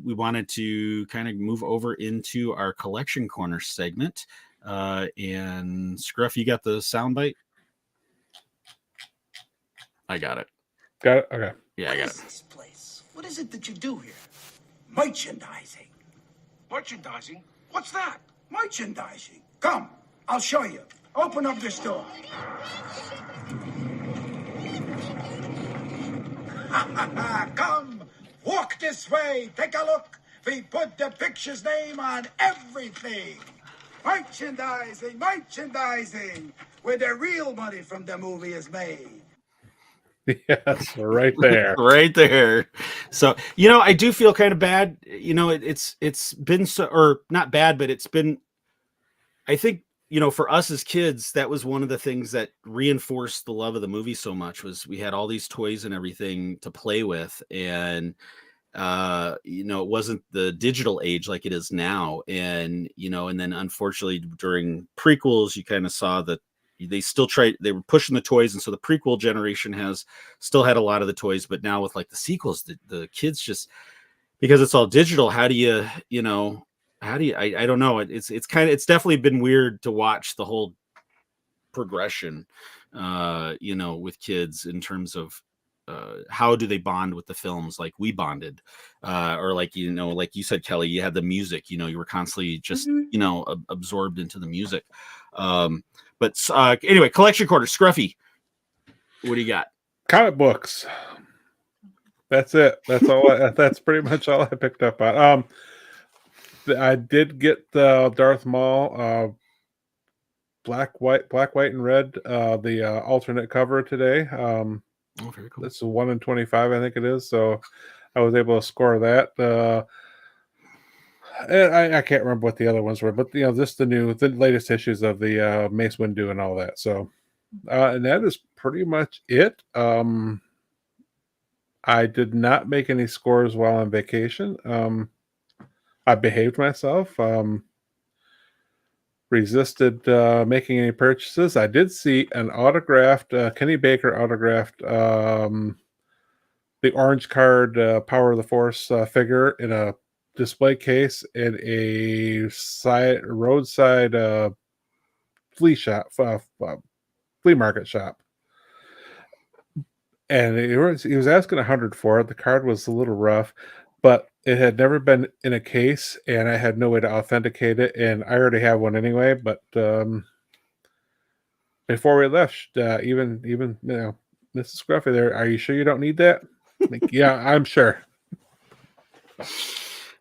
we wanted to kind of move over into our Collection Corner segment. And Scruff, you got the soundbite? I got it. Got it? Okay. Yeah, I got it. What is this place? What is it that you do here? Merchandising. Merchandising? What's that? Merchandising. Come, I'll show you. Open up this door. Come, walk this way. Take a look. We put the picture's name on everything. Merchandising, where the real money from the movie is made. Yes, right there. Right there. So, I do feel kind of bad. It's been so, or not bad, but it's been, I think, for us as kids, that was one of the things that reinforced the love of the movie so much, was we had all these toys and everything to play with. And, it wasn't the digital age like it is now. And, and then unfortunately during prequels, you kind of saw that they were pushing the toys, and so the prequel generation still had a lot of the toys, but now with like the sequels, the kids just, because it's all digital, I don't know, it's definitely been weird to watch the whole progression, with kids in terms of how do they bond with the films like we bonded, or like you said, Kelly, you had the music, you were constantly just absorbed into the music. But anyway, collection quarter. Scruffy, what do you got? Comic books. That's it. That's all. That's pretty much all I picked up on. I did get the Darth Maul black, white, and red, the alternate cover today. Very cool. It's a 1 in 25, I think it is. So I was able to score that. And I can't remember what the other ones were, but just the latest issues of the Mace Windu and all that. So, and that is pretty much it. I did not make any scores while on vacation. I behaved myself. Resisted making any purchases. I did see an autographed Kenny Baker autographed the orange card Power of the Force figure in a display case in a roadside flea market shop, and he was asking $100 for it. The card was a little rough, but it had never been in a case, and I had no way to authenticate it, and I already have one anyway. But before we left, even Mrs. Scruffy, there, are you sure you don't need that? Like, yeah, I'm sure.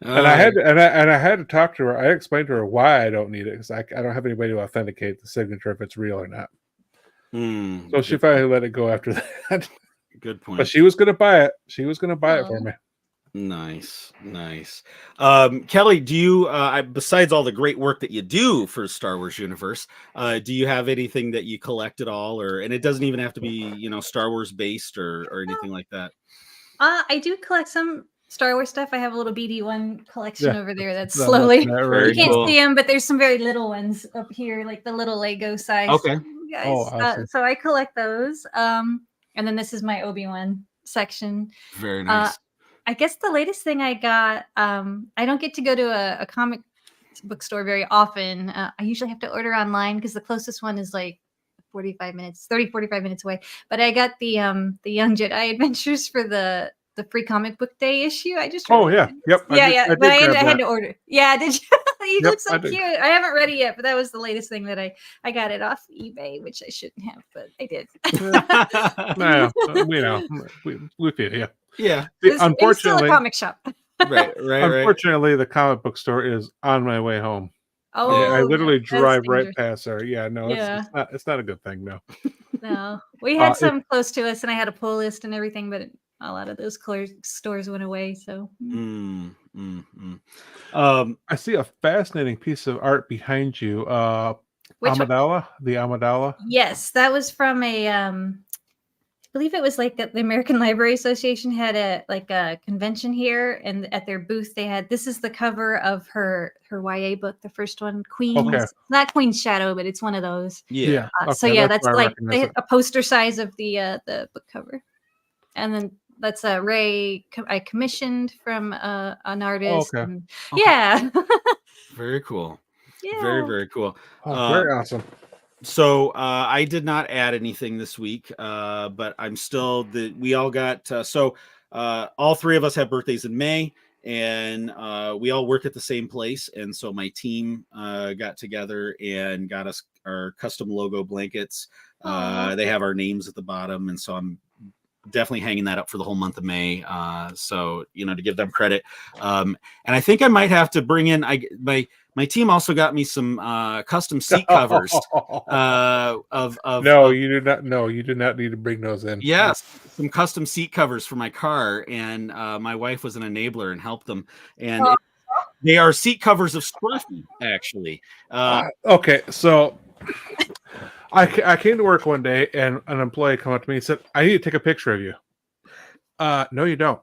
And I had to talk to her. I explained to her why I don't need it, because I don't have anybody to authenticate the signature if it's real or not. So she finally let it go after that. Good point. But she was going to buy it. She was going to buy it for me. Nice. Kelly, do you, besides all the great work that you do for Star Wars universe, do you have anything that you collect at all, and it doesn't even have to be, Star Wars based or anything like that? I do collect some Star Wars stuff. I have a little BD1 collection over there that's slowly, you can't see them, but there's some very little ones up here, like the little Lego size. Okay. Guys. Awesome. So I collect those. And then this is my Obi-Wan section. Very nice. I guess the latest thing I got, I don't get to go to a comic book store very often. I usually have to order online because the closest one is like 45 minutes away. But I got the Young Jedi Adventures for the free comic book day issue. I just yep. I had to order. Yeah, did you? He looks so cute. I haven't read it yet, but that was the latest thing that I got it off eBay, which I shouldn't have, but I did. We feel you. Yeah. Unfortunately, it's still a comic shop. Right. Unfortunately, the comic book store is on my way home. Oh, I literally drive right dangerous. past there. Yeah, no, it's not a good thing. No, we had some close to us, and I had a pull list and everything, but a lot of those stores went away. So, I see a fascinating piece of art behind you. Amidala, the Amidala. Yes, that was from I believe it was like the American Library Association had a convention here, and at their booth they had, this is the cover of her YA book, the first one, not Queen's Shadow, but it's one of those. Yeah. So yeah, that's like a poster size of the book cover, and then that's Ray I commissioned from an artist. Yeah. Very cool. Yeah. Very, very cool. Very awesome. So I did not add anything this week, but I'm still we all got all three of us have birthdays in May, and we all work at the same place, and so my team got together and got us our custom logo blankets. They have our names at the bottom, and so I'm definitely hanging that up for the whole month of May. So to give them credit, and I think I might have to bring in my team also got me some custom seat covers you do not. No, you do not need to bring those in. Yes, some custom seat covers for my car, and my wife was an enabler and helped them, and they are seat covers of Scruffy, actually. Okay, so I came to work one day, and an employee came up to me and said, "I need to take a picture of you." No, you don't.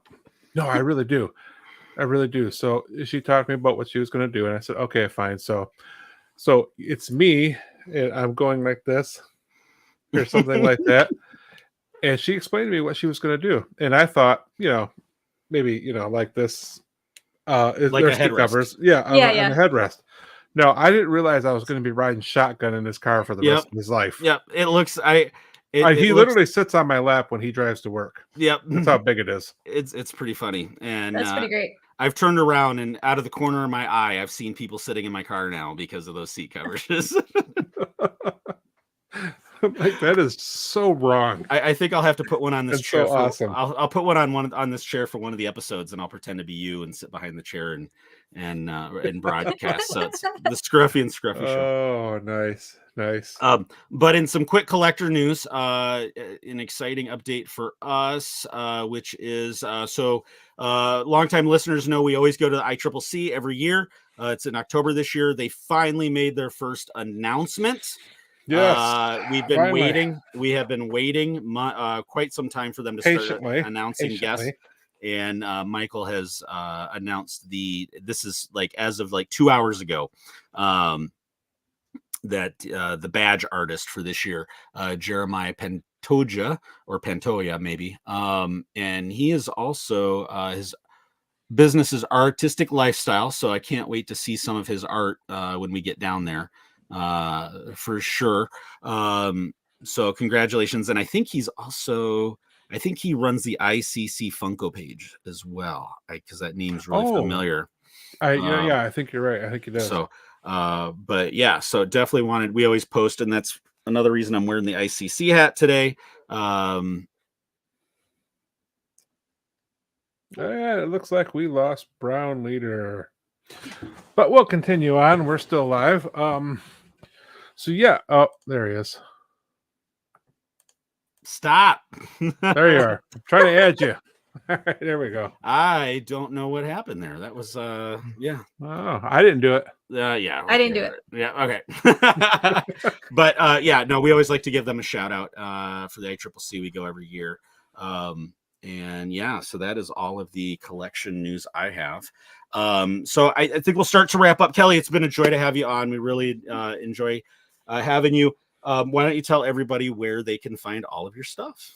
No, I really do. I really do. So she talked to me about what she was going to do, and I said, "Okay, fine." So it's me, and I'm going like this, or something like that. And she explained to me what she was going to do, and I thought, maybe like this, like a headrest. covers, on the headrest. No, I didn't realize I was going to be riding shotgun in this car for the rest of his life. Yep. It looks. He literally sits on my lap when he drives to work. Yep. That's how big it is. It's pretty funny, and That's pretty great. I've turned around and out of the corner of my eye, I've seen people sitting in my car now because of those seat covers. Like, that is so wrong. I think I'll have to put one on this That's chair. so awesome. I'll put one on this chair for one of the episodes, and I'll pretend to be you and sit behind the chair and broadcast. So it's the Scruffy and Scruffy show. Oh, nice. But in some quick collector news, an exciting update for us, which is longtime listeners know we always go to the ICCC every year. It's in October this year. They finally made their first announcement. Yes, we've been waiting. We have been waiting quite some time for them to start announcing guests. And Michael has announced this is like as of like 2 hours ago. That the badge artist for this year, Jeremiah Pantoja, maybe. And he is also his business is Artistic Lifestyle. So I can't wait to see some of his art when we get down there for sure. So congratulations. And I think he runs the ICC Funko page as well, because that name's really familiar. I think you're right. I think he does. So but yeah, so definitely we always post, and that's another reason I'm wearing the ICC hat today. It looks like we lost Brown leader, but we'll continue on. We're still live. So yeah, there he is. Stop. There you are. I'm trying to add you. All right, there we go. I don't know what happened there. That was yeah. Oh, I didn't do it. Yeah. I didn't do it. Yeah, okay. But yeah, no, we always like to give them a shout out for the ICCC. We go every year. And yeah, so that is all of the collection news I have. So I think we'll start to wrap up. Kelly, it's been a joy to have you on. We really enjoy having you. Why don't you tell everybody where they can find all of your stuff?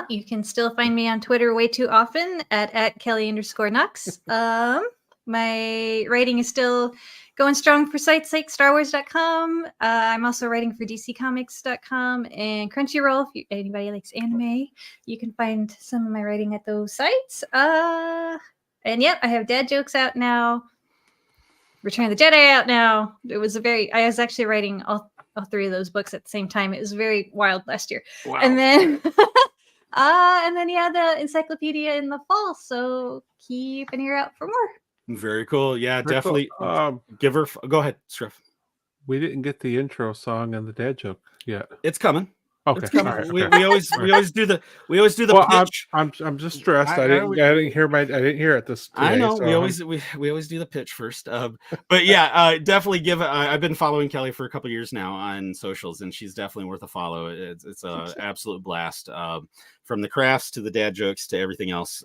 You can still find me on Twitter way too often at Kelly_Knox. My writing is still going strong for sites like StarWars.com. I'm also writing for DCComics.com and Crunchyroll. If anybody likes anime, you can find some of my writing at those sites. And yep, I have dad jokes out now. Return of the Jedi out now. I was actually writing all three of those books at the same time. It was very wild last year. Wow. And then yeah, the encyclopedia in the fall. So keep an ear out for more. Very cool. Yeah, Very definitely. cool. Give her. Go ahead, Striff. We didn't get the intro song and the dad joke yet. It's coming. Okay. It's coming. All right, we okay. always do the pitch. I'm just stressed. I didn't hear it this today, I know so we always do the pitch first. But yeah, definitely give. I've been following Kelly for a couple years now on socials, and she's definitely worth a follow. It's a absolute blast. From the crafts to the dad jokes to everything else.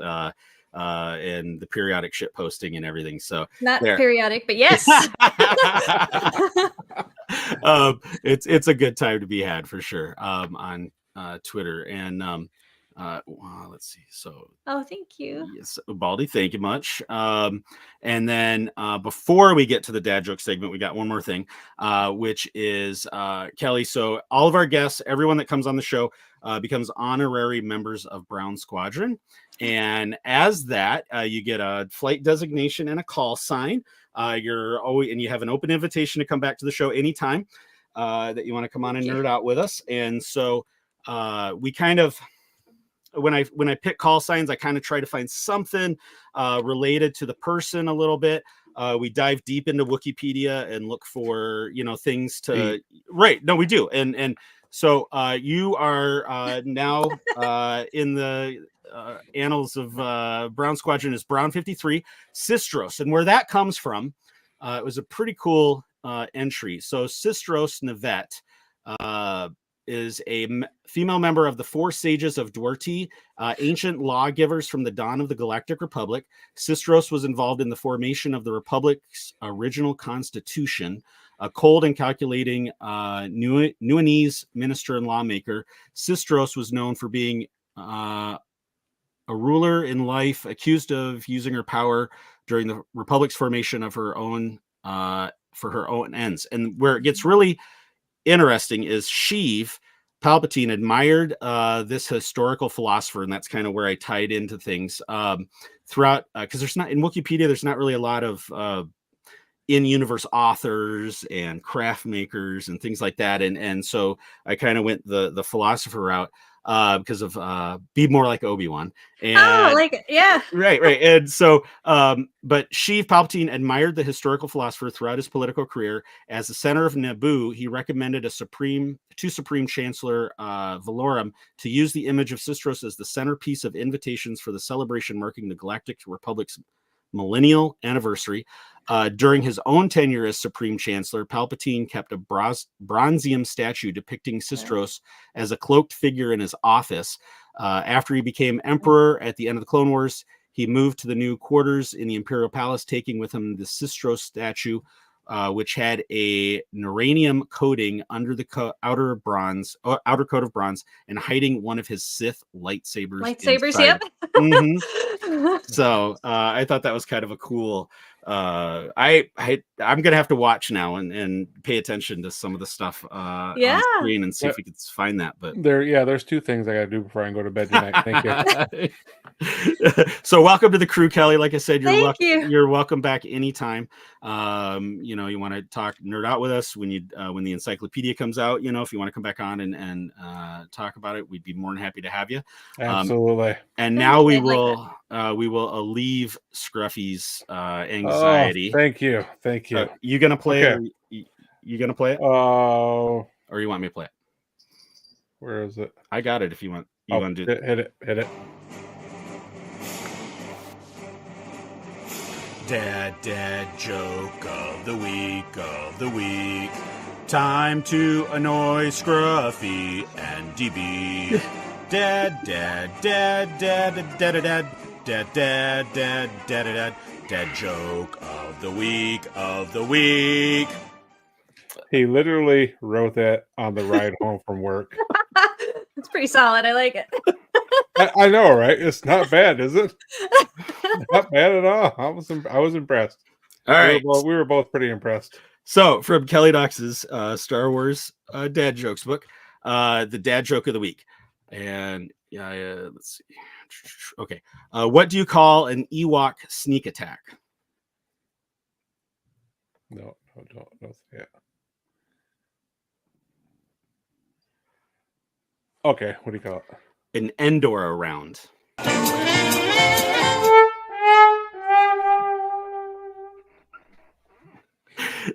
And the periodic shit posting and everything. So not periodic, but yes. It's a good time to be had for sure. On Twitter and let's see. So thank you. Yes, Baldy, thank you much. And then before we get to the dad joke segment, we got one more thing, which is Kelly. So all of our guests, everyone that comes on the show, becomes honorary members of Brown Squadron. And as that, you get a flight designation and a call sign. And you have an open invitation to come back to the show anytime that you want to come on and nerd out with us. And so we kind of, when I pick call signs, I kind of try to find something related to the person a little bit. We dive deep into Wikipedia and look for, things to right. No, we do. And so you are now in the annals of Brown Squadron is Brown 53 Sistros. And where that comes from, it was a pretty cool entry. So Sistros Nevet is a female member of the Four Sages of Duarte, ancient lawgivers from the dawn of the Galactic Republic. Sistros was involved in the formation of the Republic's original constitution. A cold and calculating Nuanese minister and lawmaker, Sistros was known for being a ruler in life, accused of using her power during the Republic's formation of her own for her own ends. And where it gets really interesting is Sheev Palpatine admired this historical philosopher, and that's kind of where I tied into things throughout, because there's not in Wikipedia, there's not really a lot of in-universe authors and craft makers and things like that, and so I kind of went the philosopher route because of be more like Obi-Wan. And right. And so but Sheev Palpatine admired the historical philosopher throughout his political career. As the center of Naboo, he recommended Supreme Chancellor Valorum to use the image of Sistros as the centerpiece of invitations for the celebration marking the Galactic Republic's millennial anniversary. During his own tenure as Supreme Chancellor, Palpatine kept a bronzium statue depicting Sistros as a cloaked figure in his office. After he became emperor at the end of the Clone Wars, he moved to the new quarters in the Imperial Palace, taking with him the Sistros statue, which had a neuranium coating under the outer coat of bronze, and hiding one of his Sith lightsabers. Yep. So I thought that was kind of a cool. I'm gonna have to watch now and pay attention to some of the stuff on screen and see if we can find that. But there's two things I gotta do before I go to bed tonight. Thank you. So welcome to the crew, Kelly. Like I said, you're welcome back anytime. You know, you want to talk nerd out with us when the encyclopedia comes out, you know, if you want to come back on and talk about it, we'd be more than happy to have you. Absolutely. And now we will alleviate Scruffy's anxiety. Thank you. You gonna play it? You gonna play it? Oh, or you want me to play it? Where is it? I got it. If you want, want to do it. Hit it. Dad joke of the week. Time to annoy Scruffy and DB. Dad joke of the week. He literally wrote that on the ride home from work. It's pretty solid. I like it. I know, right? It's not bad, is it? Not bad at all. I was impressed. All right, we were both pretty impressed. So from Kelly Knox's Star Wars dad jokes book, the dad joke of the week, and let's see. Okay, what do you call an Ewok sneak attack? No, yeah. Okay, what do you call it? An Endor round.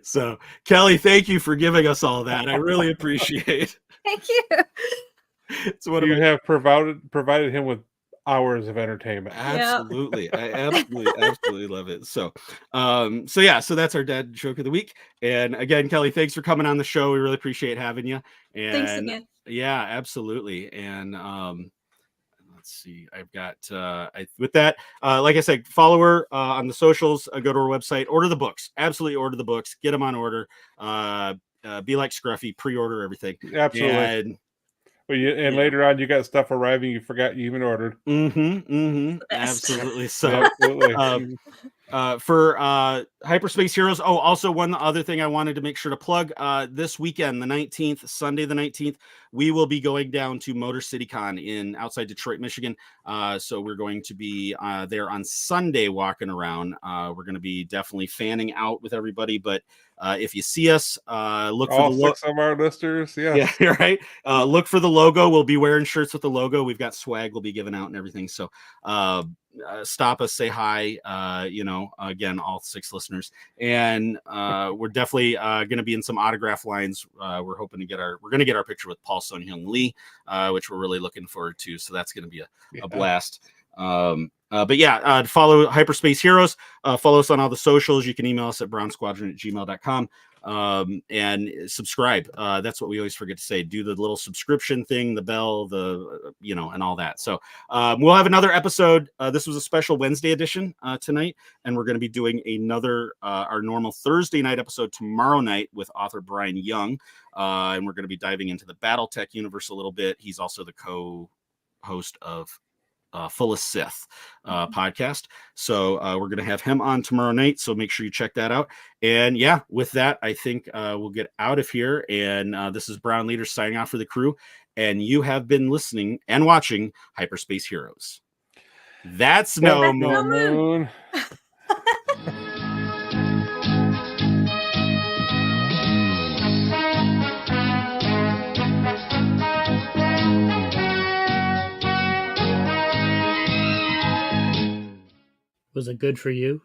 So, Kelly, thank you for giving us all that. I really appreciate it. Thank you. It's what you have provided him with hours of entertainment. Absolutely. Yep. I absolutely love it. So that's our dad joke of the week. And again, Kelly, thanks for coming on the show. We really appreciate having you. And thanks again. Yeah, absolutely. And let's see, I've got with that, like I said, follow her on the socials, go to her website, order the books, absolutely order the books, get them on order. Be like Scruffy, pre-order everything. Absolutely. And later on, you got stuff arriving you forgot you even ordered. Absolutely. So, for Hyperspace Heroes. Oh, also one other thing I wanted to make sure to plug. This weekend, the 19th, Sunday the 19th, we will be going down to Motor City Con outside Detroit, Michigan. So we're going to be there on Sunday walking around. We're going to be definitely fanning out with everybody, but if you see us, look for the six of our listeners. Yeah, right. Look for the logo. We'll be wearing shirts with the logo. We've got swag we'll be giving out and everything. So stop us, say hi. Again, all 6 listeners, and we're definitely going to be in some autograph lines. We're hoping to get our picture with Paul Sun Hyung Lee, which we're really looking forward to. So that's going to be a blast. Follow Hyperspace Heroes, follow us on all the socials. You can email us at brownsquadron@gmail.com, and subscribe. That's what we always forget to say. Do the little subscription thing, the bell, and all that. So we'll have another episode. This was a special Wednesday edition tonight, and we're going to be doing another our normal Thursday night episode tomorrow night with author Brian Young, and we're going to be diving into the BattleTech universe a little bit. He's also the co-host of Full of Sith podcast. So we're going to have him on tomorrow night. So make sure you check that out. And yeah, with that, I think we'll get out of here. And this is Brown Leader signing off for the crew. And you have been listening and watching Hyperspace Heroes. That's no moon. Was it good for you?